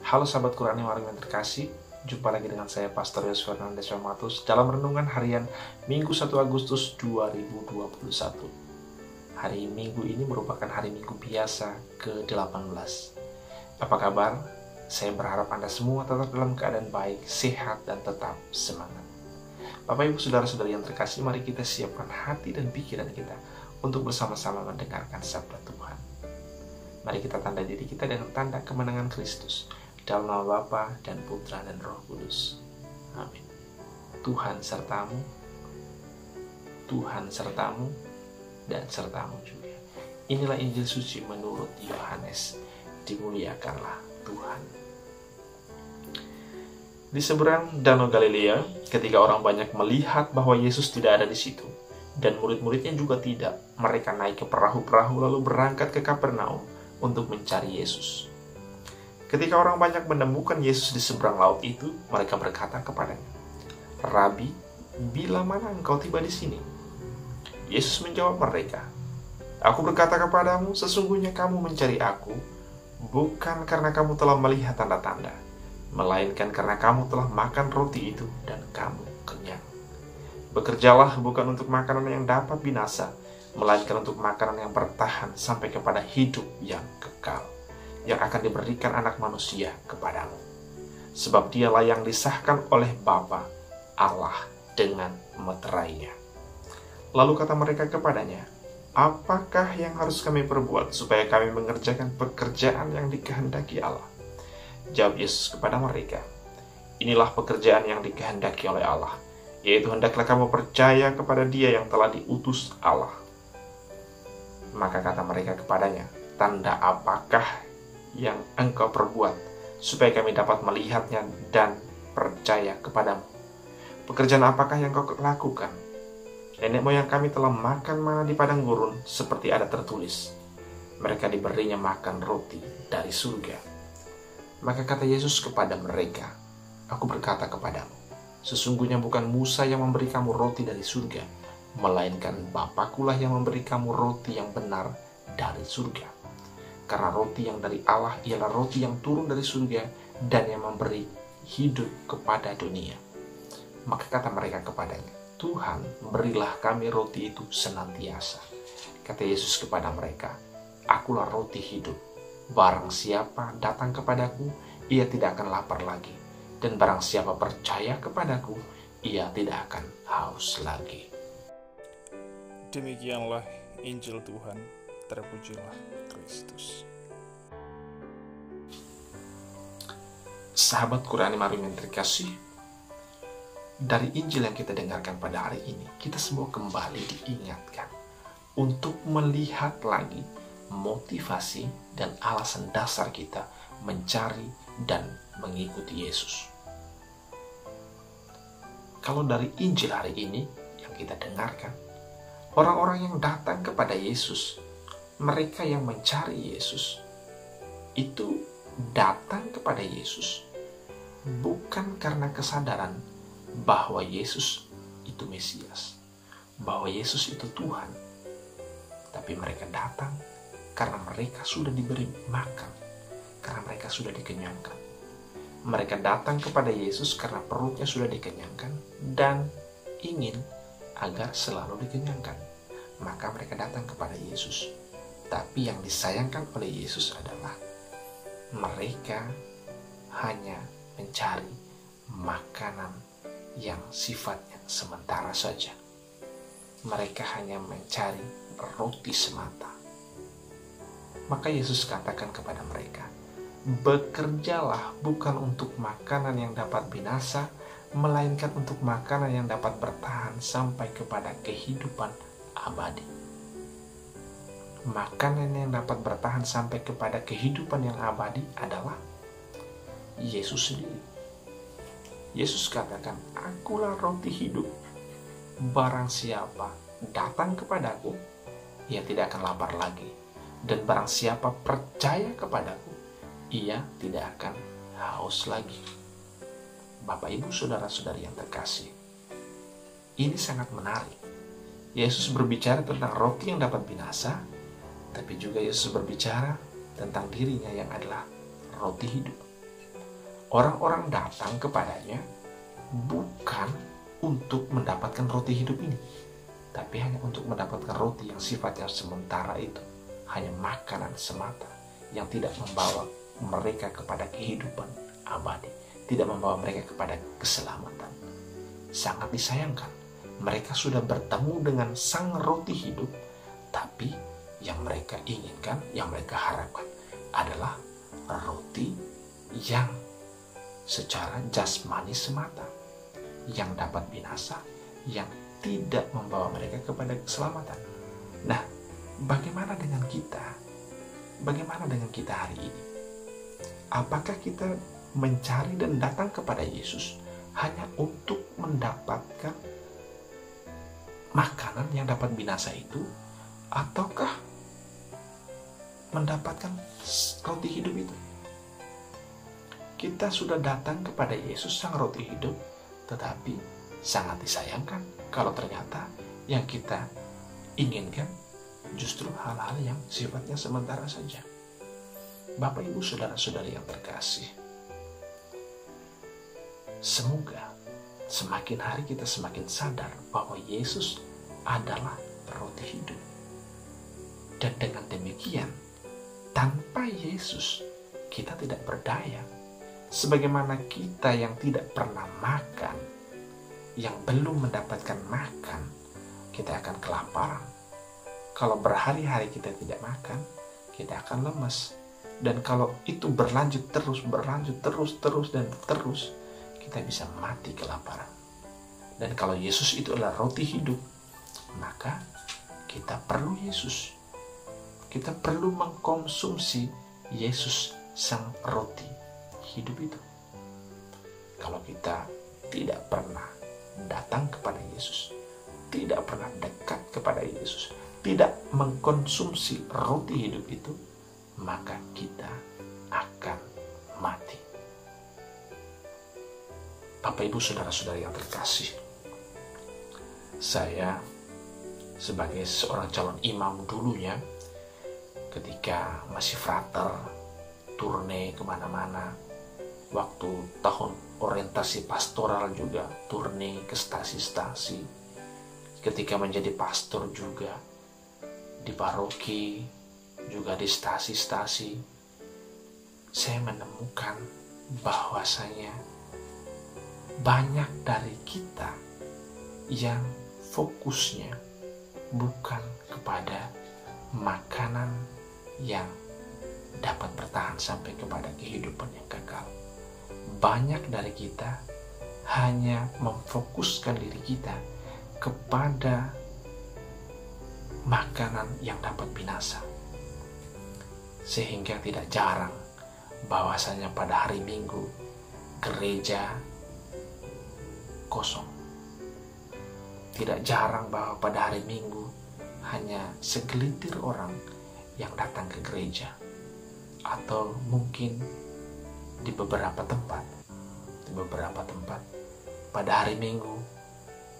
Halo sahabat Quran yang terkasih, jumpa lagi dengan saya Pastor Yos Fernandes Wamatus dalam renungan harian Minggu 1 Agustus 2021. Hari Minggu ini merupakan hari Minggu biasa ke-18. Apa kabar? Saya berharap Anda semua tetap dalam keadaan baik, sehat, dan tetap semangat. Bapak Ibu Saudara-saudari yang terkasih, mari kita siapkan hati dan pikiran kita untuk bersama-sama mendengarkan sabda Tuhan. Mari kita tanda diri kita dengan tanda kemenangan Kristus. Dalam nama Bapa dan Putra dan Roh Kudus. Amin. Tuhan sertamu, Tuhan sertamu, dan sertamu juga. Inilah Injil suci menurut Yohanes. Dimuliakanlah Tuhan. Di seberang Danau Galilea, ketika orang banyak melihat bahwa Yesus tidak ada di situ, dan murid-muridnya juga tidak, mereka naik ke perahu-perahu lalu berangkat ke Kapernaum untuk mencari Yesus. Ketika orang banyak menemukan Yesus di seberang laut itu, mereka berkata kepadanya, "Rabi, bila mana engkau tiba di sini?" Yesus menjawab mereka, "Aku berkata kepadamu, sesungguhnya kamu mencari aku, bukan karena kamu telah melihat tanda-tanda, melainkan karena kamu telah makan roti itu dan kamu kenyang. Bekerjalah bukan untuk makanan yang dapat binasa, melainkan untuk makanan yang bertahan sampai kepada hidup yang kekal, yang akan diberikan anak manusia kepadamu. Sebab dialah yang disahkan oleh Bapa Allah dengan meterainya." Lalu kata mereka kepadanya, "Apakah yang harus kami perbuat supaya kami mengerjakan pekerjaan yang dikehendaki Allah?" Jawab Yesus kepada mereka, "Inilah pekerjaan yang dikehendaki oleh Allah, yaitu hendaklah kamu percaya kepada Dia yang telah diutus Allah." Maka kata mereka kepadanya, "Tanda apakah yang engkau perbuat, supaya kami dapat melihatnya dan percaya kepadamu? Pekerjaan apakah yang kau lakukan? Nenek moyang kami telah makan mana di padang gurun, seperti ada tertulis, mereka diberinya makan roti dari surga." Maka kata Yesus kepada mereka, "Aku berkata kepadamu, sesungguhnya bukan Musa yang memberi kamu roti dari surga, melainkan Bapakulah yang memberi kamu roti yang benar dari surga. Karena roti yang dari Allah ialah roti yang turun dari surga dan yang memberi hidup kepada dunia." Maka kata mereka kepadanya, "Tuhan, berilah kami roti itu senantiasa." Kata Yesus kepada mereka, "Akulah roti hidup. Barang siapa datang kepadaku, ia tidak akan lapar lagi. Dan barang siapa percaya kepadaku, ia tidak akan haus lagi." Demikianlah Injil Tuhan. Terpujilah Kristus. Sahabat Quran yang terkasih, dari Injil yang kita dengarkan pada hari ini, kita semua kembali diingatkan untuk melihat lagi motivasi dan alasan dasar kita mencari dan mengikuti Yesus. Kalau dari Injil hari ini yang kita dengarkan, orang-orang yang datang kepada Yesus, mereka yang mencari Yesus, itu datang kepada Yesus bukan karena kesadaran bahwa Yesus itu Mesias, bahwa Yesus itu Tuhan, tapi mereka datang karena mereka sudah diberi makan, karena mereka sudah dikenyangkan. Mereka datang kepada Yesus karena perutnya sudah dikenyangkan dan ingin agar selalu dikenyangkan. Maka mereka datang kepada Yesus. Tapi yang disayangkan oleh Yesus adalah mereka hanya mencari makanan yang sifatnya sementara saja. Mereka hanya mencari roti semata. Maka Yesus katakan kepada mereka, "Bekerjalah bukan untuk makanan yang dapat binasa, melainkan untuk makanan yang dapat bertahan sampai kepada kehidupan abadi." Makanan yang dapat bertahan sampai kepada kehidupan yang abadi adalah Yesus sendiri. Yesus katakan, "Akulah roti hidup. Barang siapa datang kepadaku, ia tidak akan lapar lagi. Dan barang siapa percaya kepadaku, ia tidak akan haus lagi." Bapak, Ibu, Saudara-saudari yang terkasih, ini sangat menarik. Yesus berbicara tentang roti yang dapat binasa, tapi juga Yesus berbicara tentang dirinya yang adalah roti hidup. Orang-orang datang kepadanya bukan untuk mendapatkan roti hidup ini, tapi hanya untuk mendapatkan roti yang sifatnya sementara itu, hanya makanan semata yang tidak membawa mereka kepada kehidupan abadi, tidak membawa mereka kepada keselamatan. Sangat disayangkan, mereka sudah bertemu dengan sang roti hidup, tapi yang mereka inginkan, yang mereka harapkan adalah roti yang secara jasmani semata, yang dapat binasa, yang tidak membawa mereka kepada keselamatan. Nah, bagaimana dengan kita? Bagaimana dengan kita hari ini? Apakah kita mencari dan datang kepada Yesus hanya untuk mendapatkan makanan yang dapat binasa itu, ataukah mendapatkan roti hidup itu? Kita sudah datang kepada Yesus sang roti hidup, tetapi sangat disayangkan kalau ternyata yang kita inginkan justru hal-hal yang sifatnya sementara saja. Bapak, Ibu, saudara-saudari yang terkasih, semoga semakin hari kita semakin sadar bahwa Yesus adalah roti hidup. Dan dengan demikian, tanpa Yesus kita tidak berdaya. Sebagaimana kita yang tidak pernah makan, yang belum mendapatkan makan, kita akan kelaparan. Kalau berhari-hari kita tidak makan, kita akan lemes. Dan kalau itu berlanjut terus, kita bisa mati kelaparan. Dan kalau Yesus itu adalah roti hidup, maka kita perlu Yesus. Kita perlu mengkonsumsi Yesus sang roti hidup itu. Kalau kita tidak pernah datang kepada Yesus, tidak pernah dekat kepada Yesus, tidak mengkonsumsi roti hidup itu, maka kita akan mati. Bapak, Ibu, saudara-saudari yang terkasih, saya sebagai seorang calon imam dulunya, ketika masih frater, turne kemana-mana, waktu tahun orientasi pastoral juga turne ke stasi-stasi, ketika menjadi pastor juga di paroki, juga di stasi-stasi, saya menemukan bahwasanya banyak dari kita yang fokusnya bukan kepada makanan yang dapat bertahan sampai kepada kehidupan yang kekal. Banyak dari kita hanya memfokuskan diri kita kepada makanan yang dapat binasa, sehingga tidak jarang bahwasanya pada hari Minggu gereja kosong. Tidak jarang bahwa pada hari Minggu hanya segelintir orang yang datang ke gereja, atau mungkin di beberapa tempat pada hari Minggu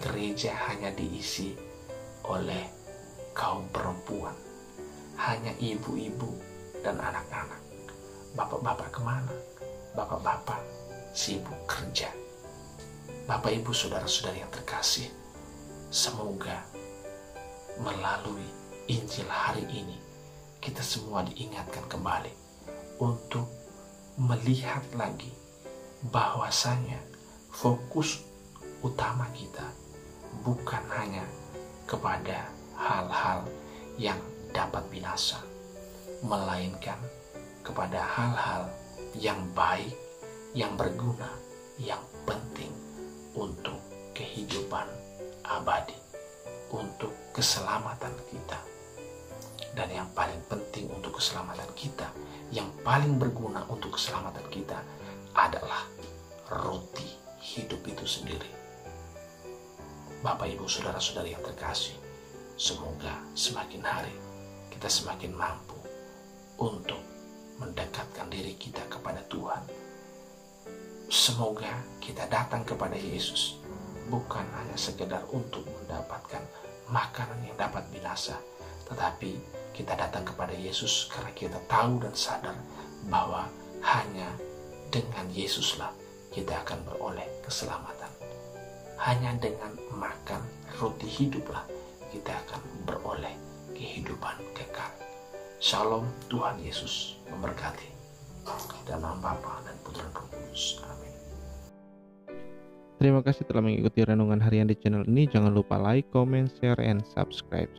gereja hanya diisi oleh kaum perempuan, hanya ibu-ibu dan anak-anak. Bapak-bapak kemana? Bapak-bapak sibuk kerja. Bapak, Ibu, saudara-saudari yang terkasih, semoga melalui Injil hari ini kita semua diingatkan kembali untuk melihat lagi bahwasanya fokus utama kita bukan hanya kepada hal-hal yang dapat binasa, melainkan kepada hal-hal yang baik, yang berguna, yang penting untuk kehidupan abadi, untuk keselamatan kita. Dan yang paling penting untuk keselamatan kita, yang paling berguna untuk keselamatan kita adalah roti hidup itu sendiri. Bapak, Ibu, saudara-saudari yang terkasih, semoga semakin hari kita semakin mampu untuk mendekatkan diri kita kepada Tuhan. Semoga kita datang kepada Yesus bukan hanya sekedar untuk mendapatkan makanan yang dapat binasa, tetapi kita datang kepada Yesus karena kita tahu dan sadar bahwa hanya Dengan Yesuslah kita akan beroleh keselamatan. Hanya dengan makan roti hiduplah kita akan beroleh kehidupan kekal. Shalom, Tuhan Yesus memberkati. Dalam nama Bapa dan Putra dan Roh Kudus. Amin. Terima kasih telah mengikuti renungan harian di channel ini. Jangan lupa like, comment, share, and subscribe.